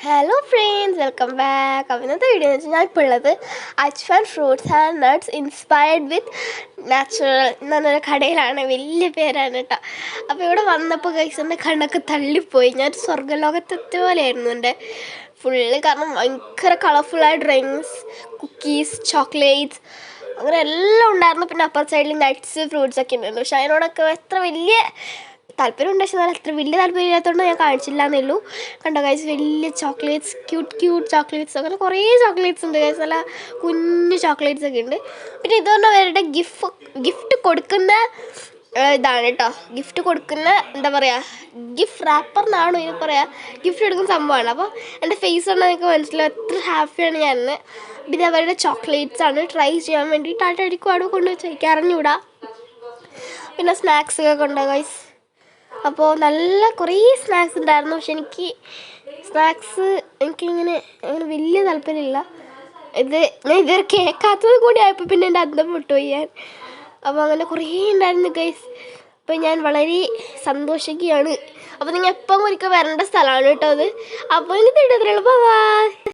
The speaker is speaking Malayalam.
Hello friends, welcome back. അപ്പോൾ ഇന്നത്തെ വീഡിയോ എന്ന് വെച്ചാൽ ഞാൻ ഇപ്പോൾ ഉള്ളത് Ajwan fruits and nuts inspired with natural എന്ന് പറഞ്ഞൊരു കടയിലാണ്. വലിയ പേരാണ് കേട്ടോ. അപ്പോൾ ഇവിടെ വന്നപ്പോൾ ഗൈസ് എൻ്റെ കണ്ണൊക്കെ തള്ളിപ്പോയി. ഞാൻ സ്വർഗ്ഗലോകത്തെ പോലെയായിരുന്നു എൻ്റെ ഫുള്ള്. കാരണം ഭയങ്കര കളർഫുള്ളായ ഡ്രിങ്ക്സ്, കുക്കീസ്, ചോക്ലേറ്റ്സ് അങ്ങനെ എല്ലാം ഉണ്ടായിരുന്നു. പിന്നെ അപ്പർ സൈഡിൽ നട്ട്സ്, ഫ്രൂട്ട്സൊക്കെ ഉണ്ടായിരുന്നു. പക്ഷെ അതിനോടൊക്കെ എത്ര വലിയ താല്പര്യം ഉണ്ട്. പക്ഷേ അത്ര വലിയ താല്പര്യം ഇല്ലാത്തതുകൊണ്ട് ഞാൻ കാണിച്ചില്ല എന്നേ ഉള്ളൂ. കണ്ടോ ഗൈസ്, വലിയ ചോക്ലേറ്റ്സ്, ക്യൂട്ട് ചോക്ലേറ്റ്സ്, അങ്ങനെ കുറേ ചോക്ലേറ്റ്സ് ഉണ്ട് ഗൈസ്. നല്ല കുഞ്ഞു ചോക്ലേറ്റ്സ് ഒക്കെ ഉണ്ട്. പിന്നെ ഇത് പറഞ്ഞാൽ അവരുടെ ഗിഫ്റ്റ് കൊടുക്കുന്ന ഇതാണ് കേട്ടോ. ഗിഫ്റ്റ് കൊടുക്കുന്ന എന്താ പറയുക, ഗിഫ്റ്റ് റാപ്പർ എന്നാണോ ഇതിന് പറയുക, ഗിഫ്റ്റ് കൊടുക്കുന്ന സംഭവമാണ്. അപ്പോൾ എൻ്റെ ഫേസ് കണ്ടാൽ നിങ്ങൾക്ക് മനസ്സിലാവും എത്ര ഹാപ്പിയാണ് ഞാൻ. ഇത് അവരുടെ ചോക്ലേറ്റ്സ് ആണ്. ട്രൈ ചെയ്യാൻ വേണ്ടിയിട്ട് ആട്ടടിക്കും അവിടെ കൊണ്ടുവച്ച് എനിക്ക് അറിഞ്ഞുകൂടാ. പിന്നെ സ്നാക്സൊക്കെ കൊണ്ടോ ഗൈസ്. അപ്പോൾ നല്ല കുറേ സ്നാക്സ് ഉണ്ടായിരുന്നു. പക്ഷെ എനിക്ക് സ്നാക്സ് എനിക്കിങ്ങനെ അങ്ങനെ വലിയ താല്പര്യമില്ല. ഞാൻ ഇതുവരെ കേൾക്കാത്തത് കൂടി ആയപ്പോൾ പിന്നെ എൻ്റെ അന്തം വിട്ടുപോയി ഞാൻ. അപ്പോൾ അങ്ങനെ കുറേ ഉണ്ടായിരുന്നു ഗൈസ്. അപ്പോൾ ഞാൻ വളരെ സന്തോഷിക്കുകയാണ്. അപ്പോൾ നിങ്ങൾ എപ്പം ഒരിക്കൽ വരേണ്ട സ്ഥലമാണ് കേട്ടോ അത്. അപ്പോൾ എനിക്ക് ബൈ.